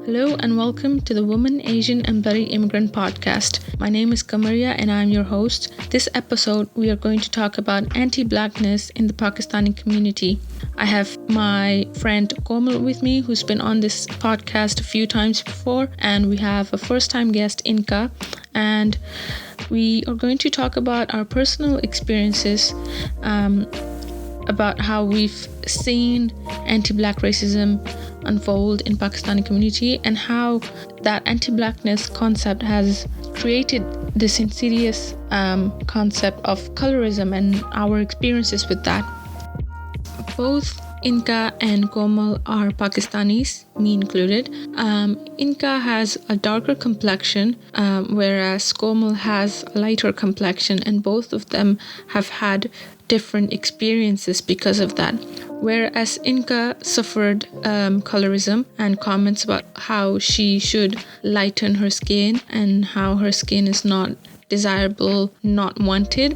Hello and welcome to the Woman, Asian and Bloody Immigrant podcast. My name is Kamaria and I'm your host. This episode we are going to talk about anti-blackness in the Pakistani community. I have my friend Komal with me who's been on this podcast a few times before, and we have a first-time guest, Inka, and we are going to talk about our personal experiences about how we've seen anti-black racism unfold in Pakistani community and how that anti-blackness concept has created this insidious concept of colorism and our experiences with that. Both Inka and Komal are Pakistanis, me included. Inka has a darker complexion, whereas Komal has a lighter complexion, and both of them have had different experiences because of that. Whereas Inka suffered colorism and comments about how she should lighten her skin and how her skin is not desirable, not wanted.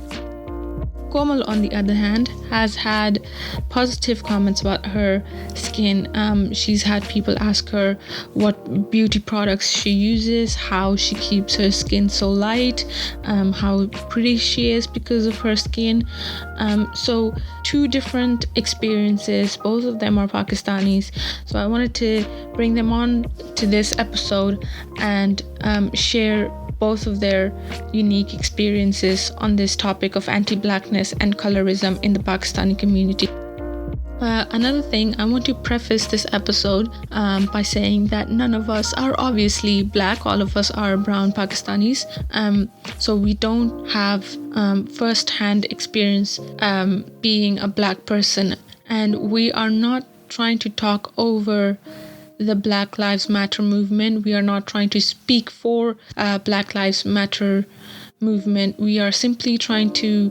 Komal, on the other hand, has had positive comments about her skin. She's had people ask her what beauty products she uses, how she keeps her skin so light, how pretty she is because of her skin. So two different experiences, both of them are Pakistanis. So I wanted to bring them on to this episode and share both of their unique experiences on this topic of anti-blackness and colorism in the Pakistani community. Another thing, I want to preface this episode by saying that none of us are obviously black. All of us are brown Pakistanis. So we don't have first-hand experience being a black person. And we are not trying to talk over the Black Lives Matter movement. We are not trying to speak for Black Lives Matter movement. We are simply trying to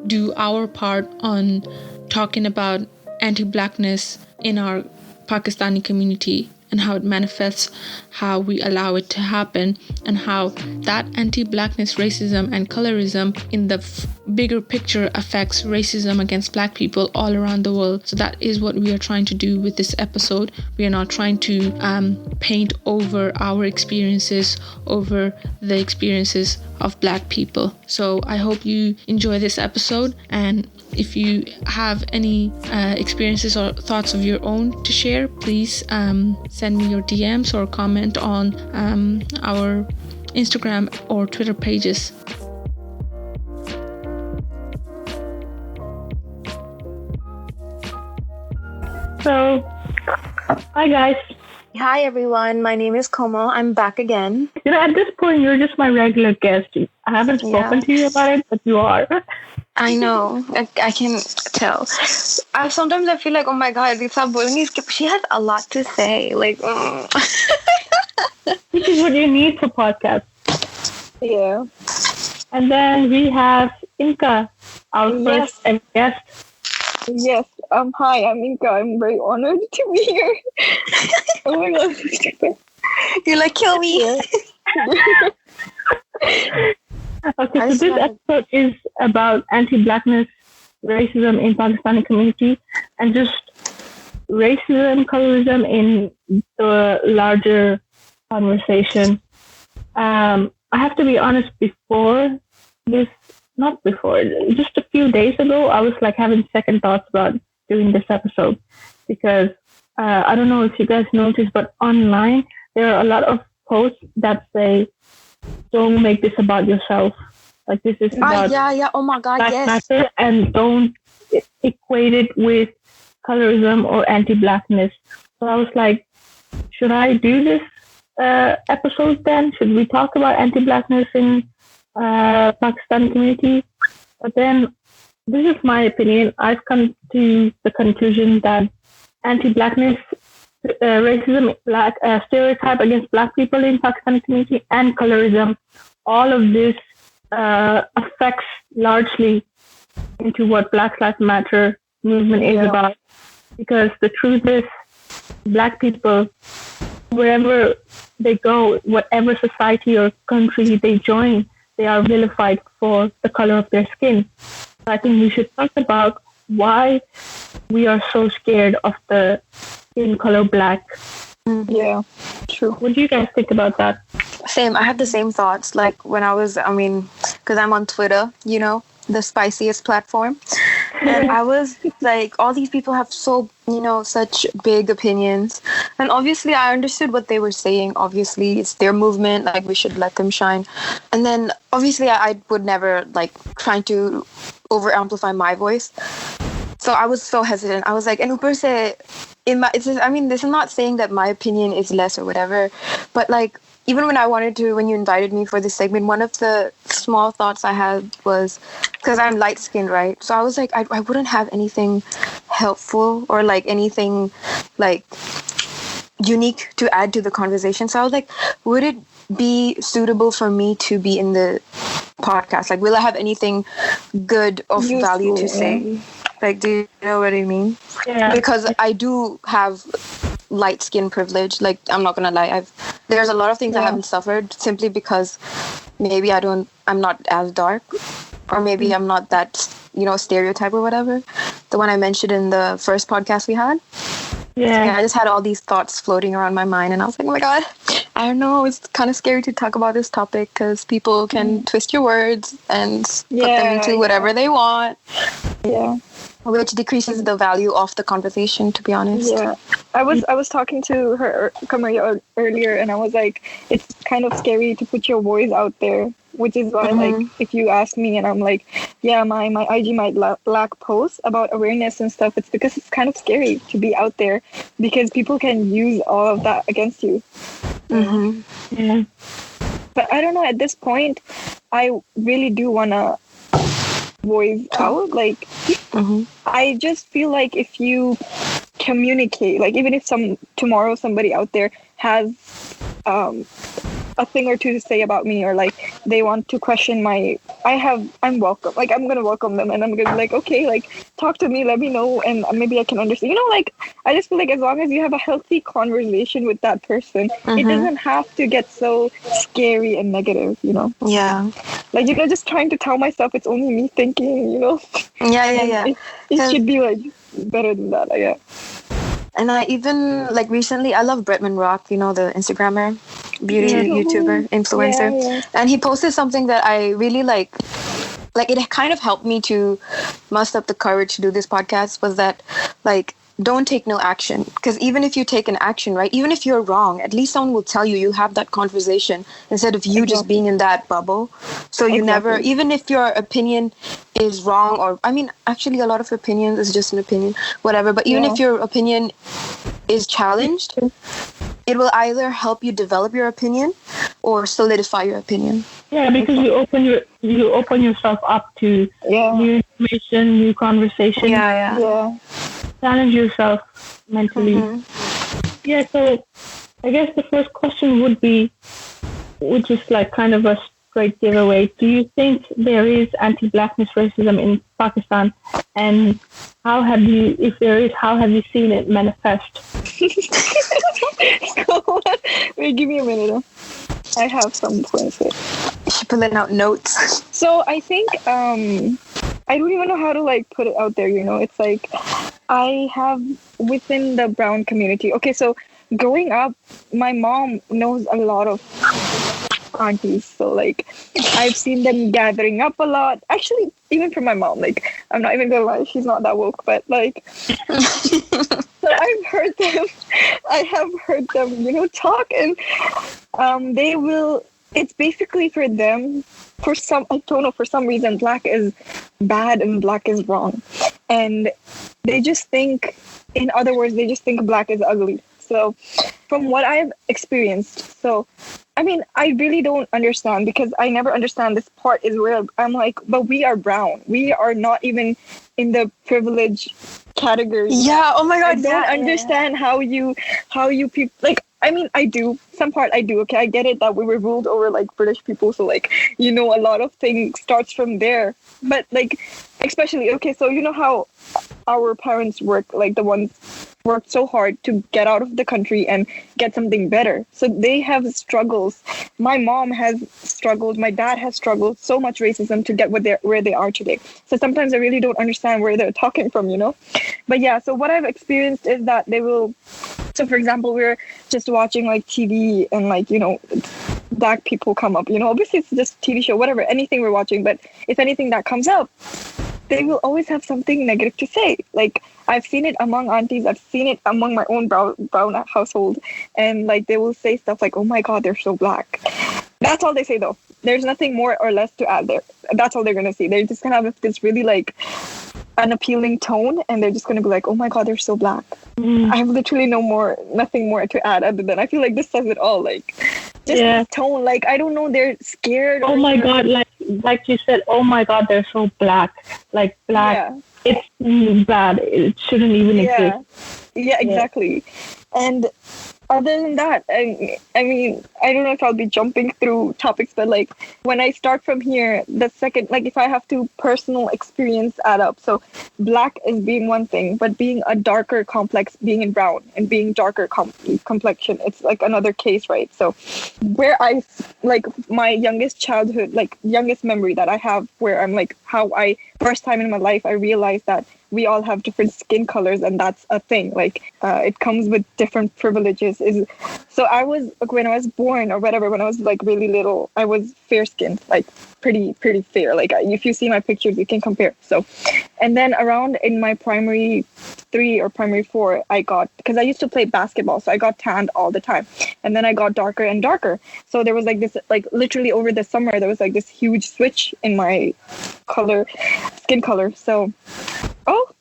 do our part on talking about anti-blackness in our Pakistani community and how it manifests, how we allow it to happen, and how that anti-blackness racism and colorism in the bigger picture affects racism against black people all around the world. So that is what we are trying to do with this episode. We are not trying to paint over our experiences over the experiences of black people. So I hope you enjoy this episode, and if you have any experiences or thoughts of your own to share, please send me your DMs or comment on our Instagram or Twitter pages. So, hi guys. Hi everyone, my name is Komal. I'm back again. At this point, you're just my regular guest. I haven't spoken to you about it, but you are. I know. I can tell. Sometimes I feel like, oh my god, she has a lot to say. Like, Which is what you need for podcasts. Yeah. And then we have Inka, our first ever guest. Yes. Hi, I'm Inka. I'm very honored to be here. Oh my god. You're like, kill me. Okay, so this episode is about anti-blackness, racism in Pakistani community, and just racism, colorism in the larger conversation. I have to be honest, just a few days ago, I was like having second thoughts about doing this episode because I don't know if you guys noticed, but online there are a lot of posts that say, don't make this about yourself. Like, this is about oh my god, Black yes. Matter, and don't equate it with colorism or anti-blackness. So I was like, should I do this episode then? Should we talk about anti-blackness in Pakistani community? But then, this is my opinion. I've come to the conclusion that anti-blackness, racism, stereotype against black people in Pakistani community, and colorism, all of this affects largely into what Black Lives Matter movement is about. Because the truth is, black people, wherever they go, whatever society or country they join, they are vilified for the color of their skin. So I think we should talk about why we are so scared of the skin color black. Yeah. True. What do you guys think about that? Same. I have the same thoughts. Like when because I'm on Twitter, the spiciest platform. And I was like, all these people have so, such big opinions. And obviously I understood what they were saying. Obviously it's their movement. Like we should let them shine. And then obviously I would never like trying to over amplify my voice. So I was so hesitant. I was like, and upar se, this is not saying that my opinion is less or whatever, but like, even when you invited me for this segment, one of the small thoughts I had was, because I'm light skinned, right? So I was like, I wouldn't have anything helpful or like anything like unique to add to the conversation. So I was like, would it be suitable for me to be in the podcast? Like, will I have anything good of value to say? Like, do you know what I mean? Yeah. Because I do have light skin privilege. Like, I'm not gonna lie, there's a lot of things I haven't suffered simply because maybe I'm not as dark, or maybe I'm not that stereotype or whatever, the one I mentioned in the first podcast we had. I just had all these thoughts floating around my mind, and I was like, oh my god, I don't know, it's kind of scary to talk about this topic because people can twist your words and put them into whatever they want. Yeah. Which decreases the value of the conversation, to be honest. Yeah. I was talking to her Kamaya earlier, and I was like, it's kind of scary to put your voice out there, which is why like if you ask me and I'm like, yeah, my IG might lack posts about awareness and stuff, it's because it's kind of scary to be out there because people can use all of that against you. Yeah. But I don't know, at this point I really do want to voice out, like I just feel like if you communicate, like even if tomorrow somebody out there has a thing or two to say about me, or like they want to question I'm welcome, like I'm gonna welcome them, and I'm gonna be like, okay, like talk to me, let me know, and maybe I can understand, like I just feel like as long as you have a healthy conversation with that person, it doesn't have to get so scary and negative, like just trying to tell myself it's only me thinking, it should be like better than that. And I even, like, recently, I love Bretman Rock, the Instagrammer, beauty YouTuber, influencer. And he posted something that I really like it kind of helped me to muster up the courage to do this podcast, was that, like, don't take no action. Because even if you take an action, right, even if you're wrong, at least someone will tell you have that conversation instead of you just being in that bubble. So you never, even if your opinion is wrong, or actually a lot of opinions is just an opinion, whatever, but even if your opinion is challenged, it will either help you develop your opinion or solidify your opinion. Yeah, because you open yourself up to new information, new conversation. Challenge yourself mentally. Yeah, so I guess the first question would be, which is like kind of a straight giveaway, do you think there is anti-blackness racism in Pakistan? And if there is, how have you seen it manifest? Wait, give me a minute. I have some points here. She's pulling out notes. So I think, I don't even know how to like put it out there, it's like, I have within the brown community. Okay, so growing up, my mom knows a lot of aunties. So like, I've seen them gathering up a lot. Actually, even from my mom, like, I'm not even gonna lie, she's not that woke, but like, so I have heard them, talk, and they will, it's basically for them, for some reason, black is bad and black is wrong. And they just think, in other words, they just think black is ugly. So from what I've experienced, I really don't understand, because I never understand this part is where I'm like, but we are brown. We are not even in the privilege category. Yeah, oh my God. I don't understand how you people, like, I do. Some part I do. Okay, I get it that we were ruled over like British people. So like, a lot of things starts from there. But like, especially, okay, so how our parents work, like the ones worked so hard to get out of the country and get something better. So they have struggles. My mom has struggled. My dad has struggled so much racism to get where they are today. So sometimes I really don't understand where they're talking from, But yeah, so what I've experienced is that they will So for example, we're just watching like TV and like, black people come up, obviously it's just TV show, whatever, anything we're watching. But if anything that comes up, they will always have something negative to say. Like I've seen it among aunties, I've seen it among my own brown household, and like they will say stuff like, "Oh my God, they're so black." That's all they say though. There's nothing more or less to add there. That's all they're gonna see. They're just gonna have this really like unappealing tone, and they're just gonna be like, "Oh my God, they're so black." I have literally nothing more to add other than I feel like this says it all. Like just this tone. Like I don't know, they're scared. Oh my God, like you said, oh my God, they're so black. Like black, it's bad. It shouldn't even exist. Yeah, exactly. And other than that, I mean, I don't know if I'll be jumping through topics, but like when I start from here, the second, like if I have to personal experience add up, so black is being one thing, but being a darker complex, being in brown and being darker complexion, it's like another case, right? So where I, like my youngest childhood, like youngest memory that I have where I'm like how I, first time in my life, I realized that we all have different skin colors, and that's a thing. Like it comes with different privileges. So I was, when I was born or whatever, when I was like really little, I was fair skinned, like pretty fair. Like if you see my pictures, you can compare. So, and then around in my primary 3 or primary 4, I got, because I used to play basketball, so I got tanned all the time, and then I got darker and darker. So there was like this, like literally over the summer, there was like this huge switch in my skin color. So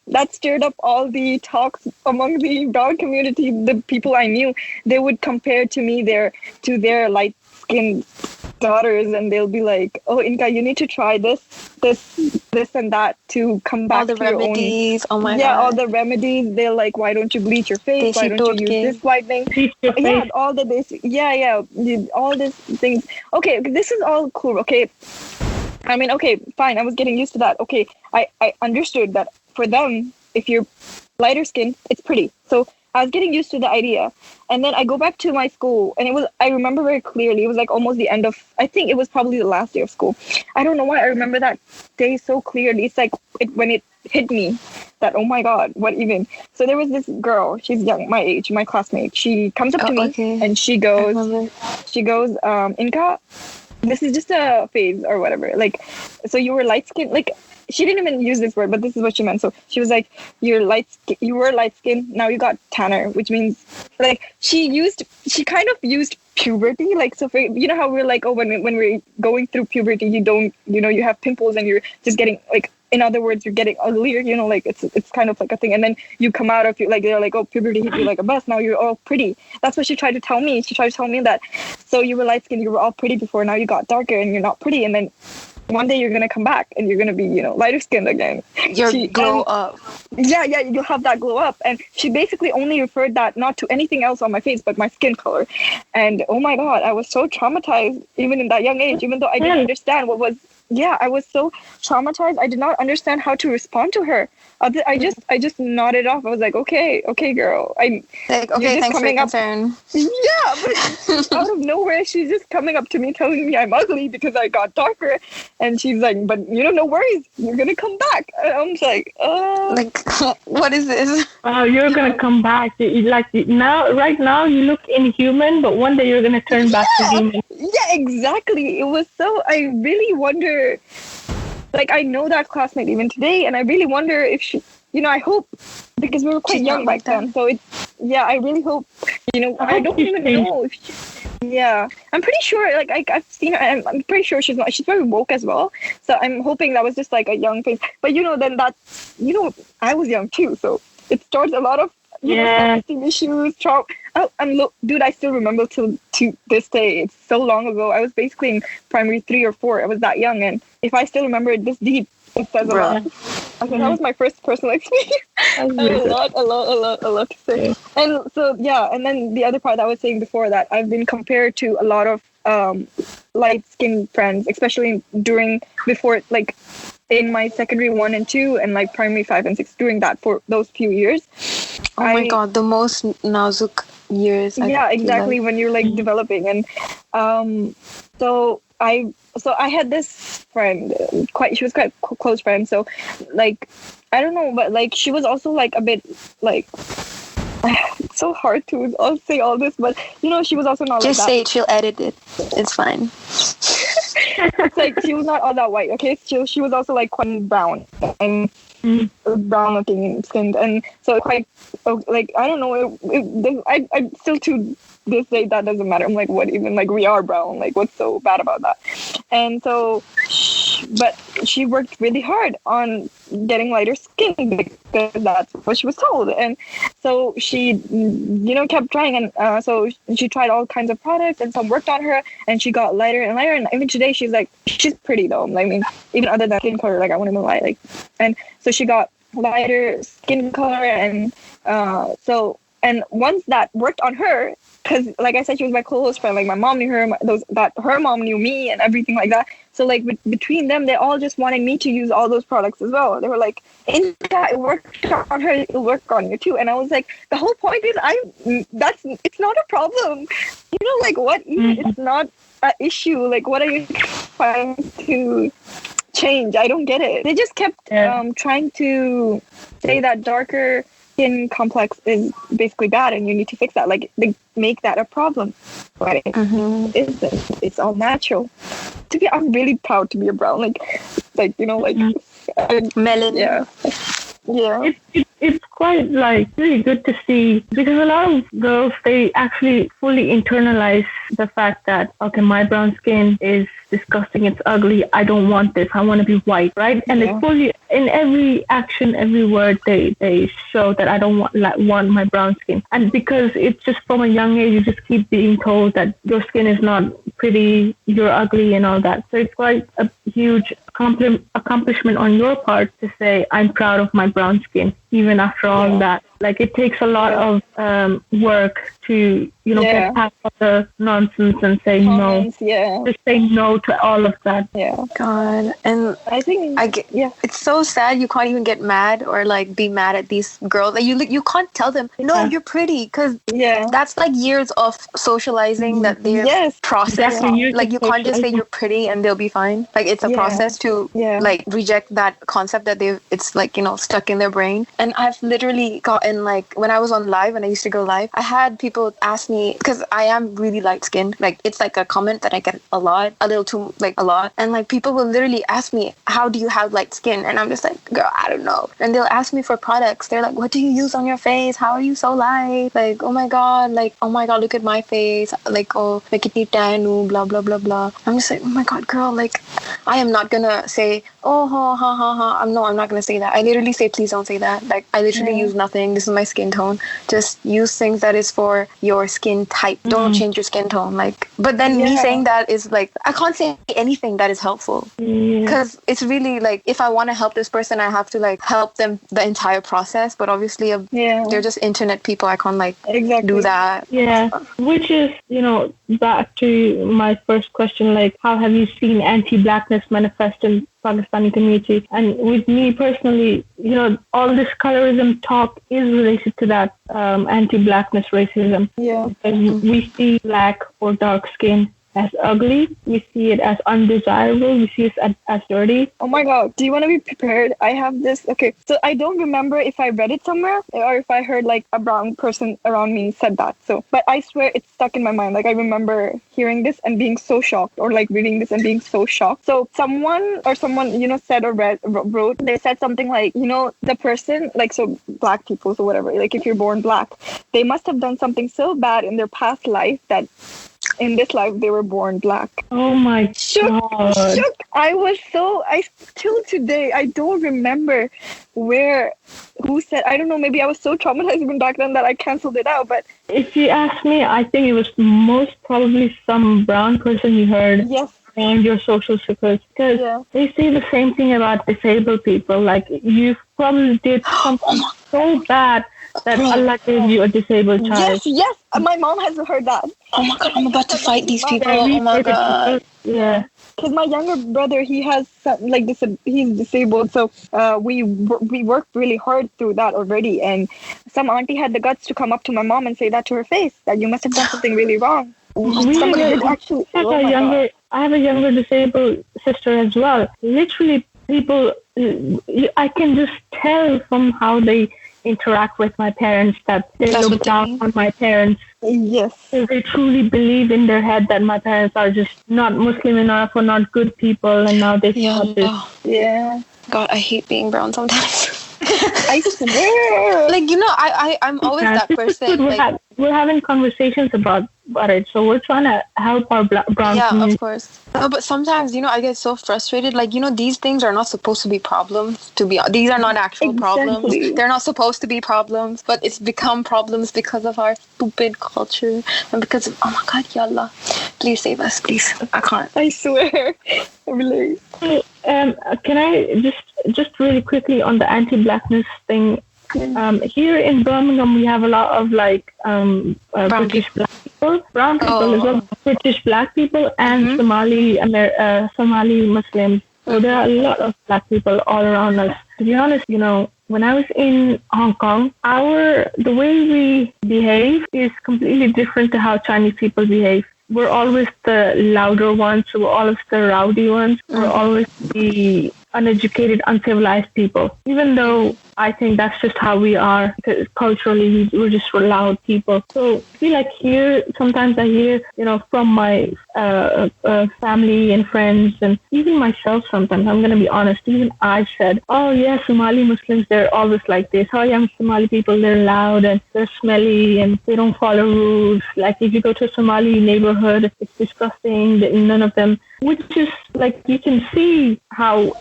that stirred up all the talks among the brown community. The people I knew, they would compare to me their light-skinned daughters, and they'll be like, "Oh, Inka, you need to try this, and that to come back all the to your remedies. own." Oh my God. Yeah, all the remedies. They're like, "Why don't you bleach your face? Why don't you use this whitening?" Yeah, all the basic. Yeah, all these things. Okay, this is all cool. Okay. I mean, okay, fine. I was getting used to that. Okay, I understood that for them, if you're lighter skinned, it's pretty. So I was getting used to the idea. And then I go back to my school, and I remember very clearly, it was like almost the end of, I think it was probably the last day of school. I don't know why I remember that day so clearly. It's like when it hit me that, oh my God, what even? So there was this girl, she's young, my age, my classmate. She comes up to me and she goes, Inka, this is just a phase or whatever. Like, so you were light skinned. Like, she didn't even use this word, but this is what she meant. So she was like, you were light skinned. Now you got tanner, which means like she kind of used puberty. Like, so for, you know how we're like, oh, when we're going through puberty, you have pimples and you're just getting like, in other words, you're getting uglier, like it's kind of like a thing. And then you come out of, like, they're like, oh, puberty hit you like a bus. Now you're all pretty. That's what she tried to tell me. She tried to tell me that, so you were light skinned, you were all pretty before. Now you got darker and you're not pretty. And then one day you're going to come back and you're going to be, lighter skinned again. Glow up. Yeah, you'll have that glow up. And she basically only referred that not to anything else on my face, but my skin color. And oh my God, I was so traumatized even in that young age, even though I didn't understand what was. Yeah, I was so traumatized. I did not understand how to respond to her. I just nodded off. I was like, okay, girl. Okay, thanks for your concern. Yeah, but out of nowhere, she's just coming up to me telling me I'm ugly because I got darker. And she's like, but no worries. You're going to come back. And I'm just like, Like, what is this? You're going to come back. Right now, you look inhuman, but one day you're going to turn back to human. Yeah, exactly. It was so, I really wonder, like, I know that classmate even today, and I really wonder if she, I hope, because we were quite young back then. So I really hope, I don't even know if I'm pretty sure, like, I've seen her, and I'm pretty sure she's very woke as well. So I'm hoping that was just like a young face. But, then that's, I was young too. So it starts a lot of, self-esteem issues, dude, I still remember to this day. It's so long ago. I was basically in primary 3 or 4. I was that young, and if I still remember it this deep, it says a lot. Okay, that was my first personal experience. I have a lot to say. And so and then the other part that I was saying before, that I've been compared to a lot of light-skinned friends, especially before like in my secondary 1 and 2 and like primary 5 and 6, during that, for those few years. Oh my God, the most nazuk years. Yeah, exactly, when you're like developing. And so I had this friend, she was quite close friend. So like, I don't know, but like she was also like a bit like it's so hard to all say all this, but she was also not Just like say that. it, she'll edit it. It's fine. It's like she was not all that white, okay? She was also like quite brown and brown looking skinned, and so quite like I don't know. I still to this day that doesn't matter. I'm like, what even? Like we are brown. Like what's so bad about that? And so, but she worked really hard on getting lighter skin because that's what she was told, and so she kept trying, and so she tried all kinds of products, and some worked on her, and she got lighter and lighter, and even today she's pretty though. I mean, even other than skin color, like I want to lie, like, and so she got lighter skin color, and and once that worked on her, because like I said, she was my close friend. Like my mom knew her, her mom knew me, and everything like that. So like between them, they all just wanted me to use all those products as well. They were like, "Inka, it worked on her, it'll work on you too." And I was like, the whole point is, it's not a problem. Like what? It's not an issue. Like what are you trying to change? I don't get it. They just kept trying to say that darker skin complex is basically bad and you need to fix that. Like they make that a problem, but it isn't. It's all natural. I'm really proud to be a brown, Melon. Yeah. It's quite really good to see, because a lot of girls, they actually fully internalize the fact that, okay, my brown skin is disgusting, it's ugly, I don't want this, I want to be white, right? And they fully, in every action, every word, they show that I don't want my brown skin. And because it's just from a young age, you just keep being told that your skin is not pretty, you're ugly and all that. So it's quite a huge accomplishment on your part to say, I'm proud of my brown skin, even after all that. Like it takes a lot of work to get past all the nonsense and say no. Just say no to all of that. God, and I think it's so sad you can't even get mad or like be mad at these girls. Like you can't tell them no, you're pretty, because that's like years of socializing that they're processing. Like you can't just say you're pretty and they'll be fine. Like it's a process to like reject that concept that it's like stuck in their brain. And I've literally gotten, like, when I was on live, when I used to go live, I had people ask me, because I am really light skinned, like it's like a comment that I get a lot, a little too, like a lot, and like people will literally ask me, how do you have light skin? And I'm just like, girl, I don't know. And they'll ask me for products. They're like, what do you use on your face? How are you so light? Like, oh my god, look at my face, like, oh, like kitni tan hu, blah blah blah blah. I'm just like, oh my god, girl, like I am not gonna say, oh I'm not gonna say that. I literally say, please don't say that. Like I literally use nothing. This is my skin tone. Just use things that is for your skin type. Don't change your skin tone. Like, but then me saying that is like, I can't say anything that is helpful, because it's really like, if I want to help this person, I have to like help them the entire process. But obviously they're just internet people. I can't like do that. Which is back to my first question, like how have you seen anti-blackness manifest in Pakistani community? And with me personally, all this colorism talk is related to that anti-blackness racism. Because we see black or dark skin as ugly, we see it as undesirable, we see it as dirty. Oh my god, do you want to be prepared? I have this. Okay, so I don't remember if I read it somewhere or if I heard like a brown person around me said that. So, but I swear it's stuck in my mind. Like I remember hearing this and being so shocked, or like reading this and being so shocked. So someone said or wrote, they said something like, the person, like, so black people, so whatever, like if you're born black, they must have done something so bad in their past life that in this life they were born black. Oh my god. Shook. I still today, I don't remember who said, I don't know, maybe I was so traumatized even back then that I canceled it out. But if you ask me, I think it was most probably some brown person you heard around your social circles, because they say the same thing about disabled people. Like you probably did something so bad that Allah gave you a disabled child. Yes, my mom has heard that. Oh my god, I'm about to fight these people. Oh my god. Yeah. Because my younger brother, he has he's disabled, so we worked really hard through that already. And some auntie had the guts to come up to my mom and say that to her face, that you must have done something really wrong. Somebody did actually. I have a younger disabled sister as well. Literally, people, I can just tell from how they interact with my parents, that they That's look what they down mean. on my parents. Yes. If they truly believe in their head that my parents are just not Muslim enough or not good people, and now they Yeah. start this. Yeah. God, I hate being brown sometimes. I swear. Like, I'm always Yeah, that this is good. person. Like, We're having conversations about it, so we're trying to help our brown yeah, of community. course. No, but sometimes, I get so frustrated. Like, these things are not supposed to be problems. These are not actual problems. Exactly. They're not supposed to be problems, but it's become problems because of our stupid culture and because of, oh my God, Yallah, please save us, please. I can't. I swear. Really. Can I just really quickly on the anti-blackness thing? Here in Birmingham, we have a lot of British black people, brown people as well, British black people, and Somali Muslims. So there are a lot of black people all around us. To be honest, when I was in Hong Kong, the way we behave is completely different to how Chinese people behave. We're always the louder ones. We're always the rowdy ones. We're always the uneducated, uncivilized people. Even though I think that's just how we are, because culturally we're just loud people. So I feel like here, sometimes I hear, from my family and friends, and even myself sometimes, I'm going to be honest, even I said, oh yeah, Somali Muslims, they're always like this. Oh yeah, Somali people, they're loud and they're smelly and they don't follow rules. Like if you go to a Somali neighborhood, it's disgusting, none of them, which is like, you can see how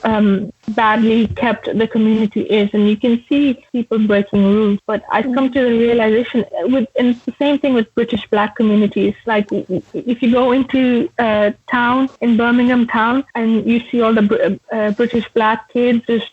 badly kept the community is, and you can see people breaking rules. But I come to the realization, and the same thing with British black communities. Like if you go into town, in Birmingham town, and you see all the British black kids just,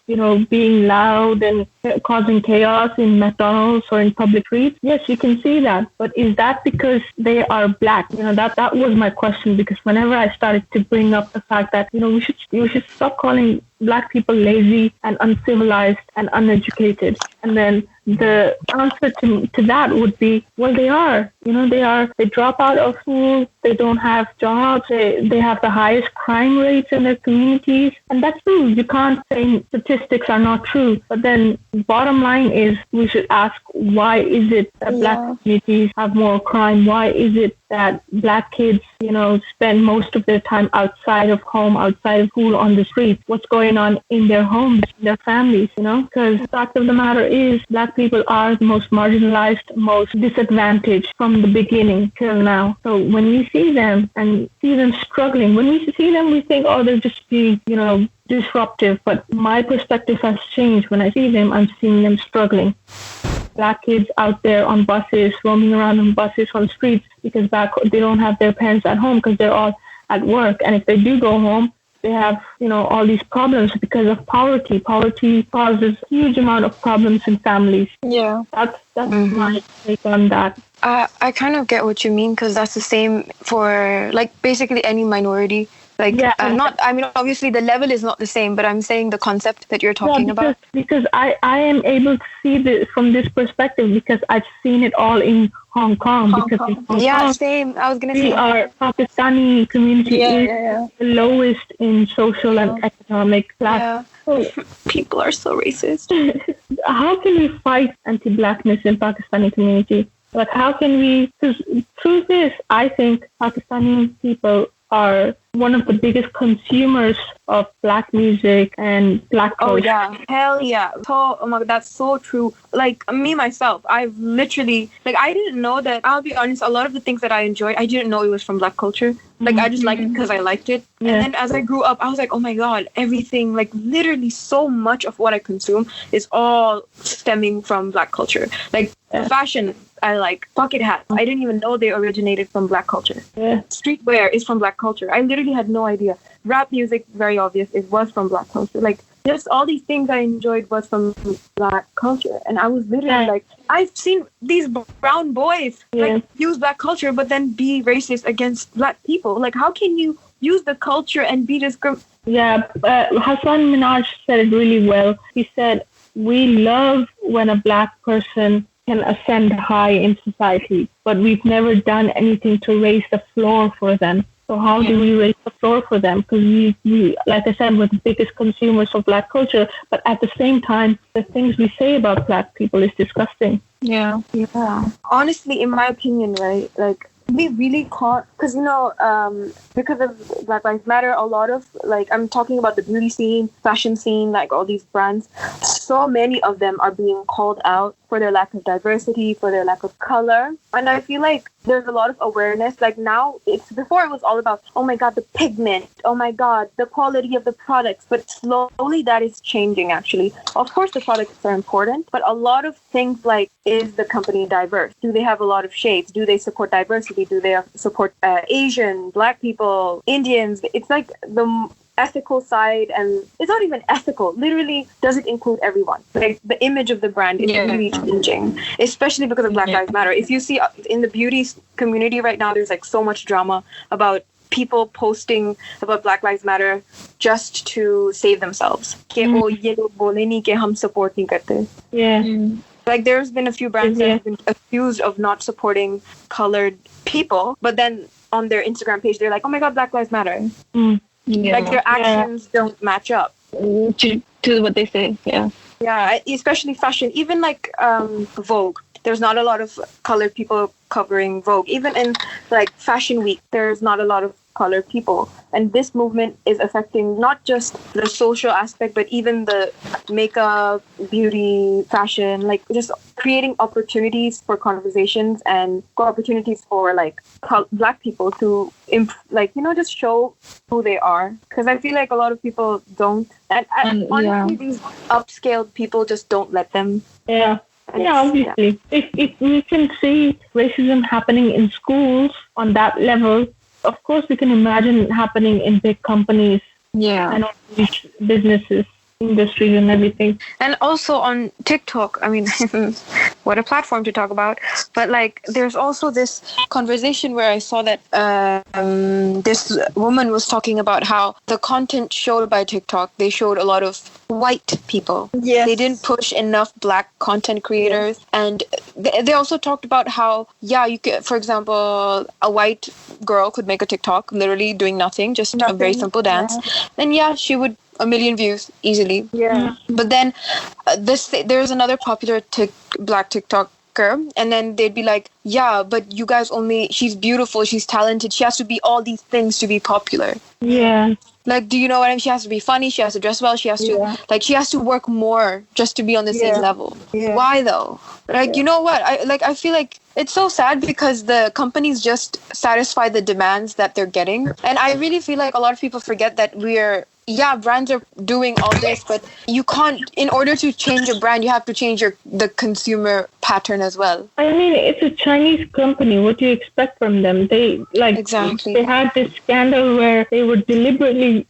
being loud and causing chaos in McDonald's or in public streets, yes, you can see that. But is that because they are black? That was my question, because whenever I started to bring up the fact that, we should stop calling black people lazy and uncivilized and uneducated. And then the answer to that would be, well, they are. They drop out of school, they don't have jobs, they have the highest crime rates in their communities. And that's true. You can't say statistics are not true. But then bottom line is, we should ask, why is it that black communities have more crime? Why is it that black kids, spend most of their time outside of home, outside of school, on the streets? What's going on in their homes, in their families, Because the fact of the matter is, black people are the most marginalized, most disadvantaged from the beginning till now. So when we see them and see them struggling, when we see them, we think, oh, they're just being, disruptive. But my perspective has changed. When I see them, I'm seeing them struggling. Black kids out there on buses, roaming around on buses, on streets, because they don't have their parents at home because they're all at work. And if they do go home, they have, all these problems because of poverty. Poverty causes a huge amount of problems in families. Yeah. That's my take on that. I kind of get what you mean, because that's the same for, like, basically any minority. Like, obviously the level is not the same, but I'm saying the concept that you're talking about. Because I am able to see this from this perspective, because I've seen it all in Hong Kong. In Hong Kong, same. I was going to say. Our Pakistani community is the lowest in social and economic class. Yeah. People are so racist. How can we fight anti-blackness in Pakistani community? Like, how can we? Because truth is, I think Pakistani people are one of the biggest consumers of black music and black culture. Oh yeah, hell yeah! So, oh my God, that's so true. Like me myself, I've literally, like, I didn't know that. I'll be honest, a lot of the things that I enjoyed, I didn't know it was from black culture. Like, I just liked it because I liked it. Yeah. And then as I grew up, I was like, oh my God, everything, like literally so much of what I consume is all stemming from black culture. Like fashion, I like bucket hats. I didn't even know they originated from black culture. Yeah. Streetwear is from black culture. I literally had no idea. Rap music, very obvious, it was from black culture. Like, just all these things I enjoyed was from black culture. And I was literally like, I've seen these brown boys like use black culture, but then be racist against black people. Like, how can you use the culture and be discriminated? Yeah, Hassan Minaj said it really well. He said, we love when a black person can ascend high in society, but we've never done anything to raise the floor for them. So how do we raise the floor for them? Because we, like I said, we're the biggest consumers of Black culture, but at the same time, the things we say about Black people is disgusting. Yeah. Honestly, in my opinion, right, like, we really can't, because because of Black Lives Matter, a lot of, like, I'm talking about the beauty scene, fashion scene, like all these brands, so many of them are being called out for their lack of diversity, for their lack of color. And I feel like there's a lot of awareness. Like now, before it was all about, oh my God, the pigment, oh my God, the quality of the products. But slowly that is changing, actually. Of course, the products are important, but a lot of things like, is the company diverse? Do they have a lot of shades? Do they support diversity? Do they support Asian, Black people, Indians? It's like the ethical side, and it's not even ethical. Literally, does it include everyone? Like the image of the brand is really changing, especially because of Black Lives Matter. If you see in the beauty community right now, there's like so much drama about people posting about Black Lives Matter just to save themselves. Like there's been a few brands that have been accused of not supporting colored people, but then on their Instagram page, they're like, oh my God, Black Lives Matter. Like their actions don't match up to what they say. Yeah, especially fashion. Even like Vogue, there's not a lot of colored people covering Vogue. Even in like Fashion Week, there's not a lot of colored people. And this movement is affecting not just the social aspect, but even the makeup, beauty, fashion, like just creating opportunities for conversations and opportunities for like Black people to just show who they are. Because I feel like a lot of people don't. And honestly, these upscaled people just don't let them. Yeah, obviously. If we can see racism happening in schools on that level, of course we can imagine it happening in big companies and all these businesses, industries and everything. And also on TikTok, I mean, what a platform to talk about. But like, there's also this conversation where I saw that this woman was talking about how the content showed by TikTok, they showed a lot of white people. Yes. They didn't push enough Black content creators. And they also talked about how, you could, for example, a white girl could make a TikTok literally doing nothing, just a very simple dance. Then she would 1 million views easily. But then there's another popular Black TikToker, and then they'd be like, but you guys she's beautiful, she's talented, she has to be all these things to be popular. Like, do you know what I mean? She has to be funny, she has to dress well, she has to she has to work more just to be on the same level. Why though? Like, you know what? I feel like it's so sad because the companies just satisfy the demands that they're getting. And I really feel like a lot of people forget that brands are doing all this, but you can't, in order to change a brand, you have to change the consumer pattern as well. I mean, it's a Chinese company. What do you expect from them? They they had this scandal where they were deliberately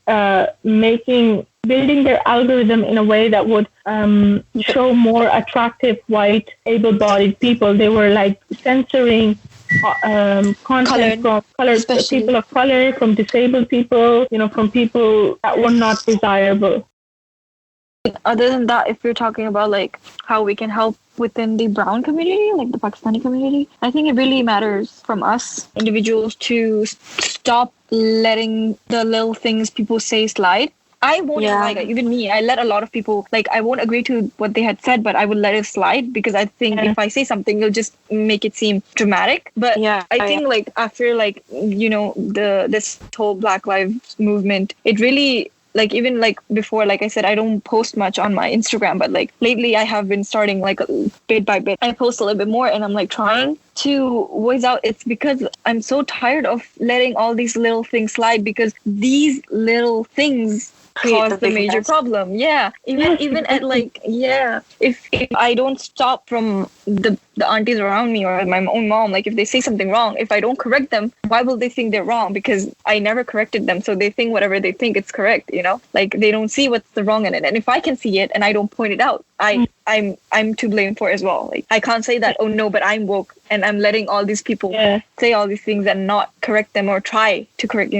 building their algorithm in a way that would show more attractive white able-bodied people. They were like censoring content from colored people of color, from disabled people, from people that were not desirable. Other than that, if we're talking about like how we can help within the brown community, like the Pakistani community, I think it really matters from us individuals to stop letting the little things people say slide. I won't even me. I let a lot of people, I won't agree to what they had said, but I will let it slide because I think if I say something, it'll just make it seem dramatic. But I think after this whole Black Lives movement, it really even before, I said, I don't post much on my Instagram, but lately I have been starting bit by bit. I post a little bit more and I'm trying to voice out. It's because I'm so tired of letting all these little things slide, because these little things cause the major problem. Even at if I don't stop from the aunties around me or my own mom, if they say something wrong, if I don't correct them, why will they think they're wrong? Because I never corrected them, so they think whatever they think it's correct, they don't see what's the wrong in it. And if I can see it and I don't point it out, I'm to blame for it as well. I can't say that, oh no, but I'm woke and I'm letting all these people say all these things and not correct them or try to correct,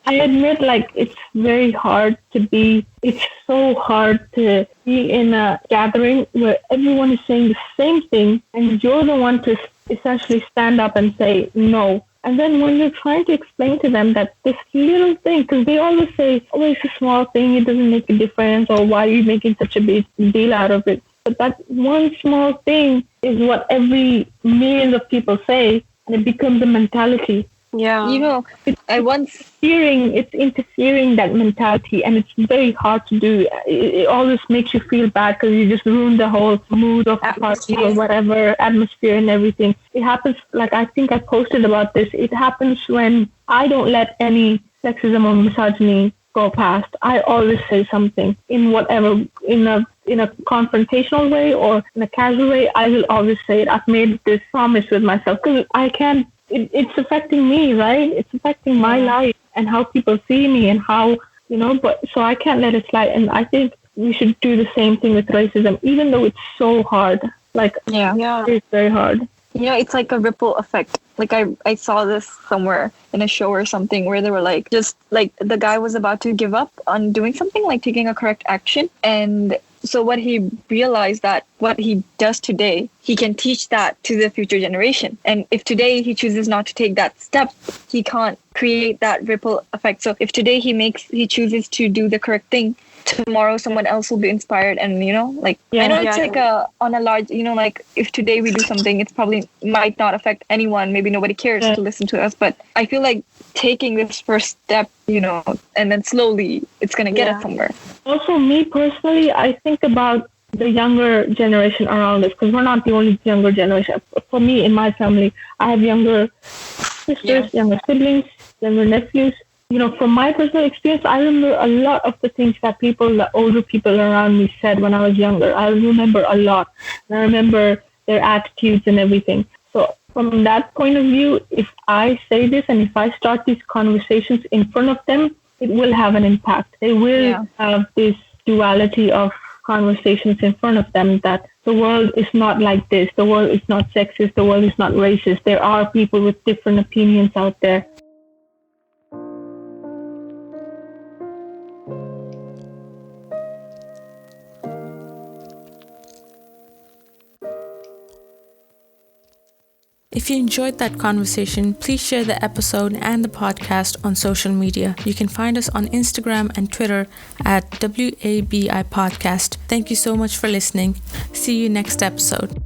I admit, it's very hard it's so hard to be in a gathering where everyone is saying the same thing and you're the one to essentially stand up and say, no, And then when you're trying to explain to them that this little thing, because they always say, oh, it's a small thing, it doesn't make a difference, or why are you making such a big deal out of it? But that one small thing is what every millions of people say, and it becomes a mentality. Yeah. You know, It's interfering that mentality, and it's very hard to do. It always makes you feel bad because you just ruin the whole mood of the party or whatever, atmosphere and everything. It happens, like I think I posted about this, it happens when I don't let any sexism or misogyny go past. I always say something in whatever, in a confrontational way or in a casual way. I will always say it. I've made this promise with myself because I can't. It's affecting me, right? It's affecting my life and how people see me and how, but so I can't let it slide. And I think we should do the same thing with racism, even though it's so hard. Like, it's very hard. It's like a ripple effect. Like I saw this somewhere in a show or something where they were like, just like the guy was about to give up on doing something, like taking a correct action. And so what he realized that what he does today, he can teach that to the future generation. And if today he chooses not to take that step, he can't create that ripple effect. So if today he chooses to do the correct thing, tomorrow someone else will be inspired. And I know it's like on a large, like if today we do something, it's probably might not affect anyone. Maybe nobody cares to listen to us. But I feel like taking this first step, and then slowly it's going to get us somewhere. Also, me personally, I think about the younger generation around us, because we're not the only younger generation. For me, in my family, I have younger sisters, younger siblings, younger nephews. From my personal experience, I remember a lot of the things that the older people around me said when I was younger. I remember a lot. And I remember their attitudes and everything. So from that point of view, if I say this and if I start these conversations in front of them, it will have an impact. They will have this duality of conversations in front of them that the world is not like this. The world is not sexist. The world is not racist. There are people with different opinions out there. If you enjoyed that conversation, please share the episode and the podcast on social media. You can find us on Instagram and Twitter at WABI Podcast. Thank you so much for listening. See you next episode.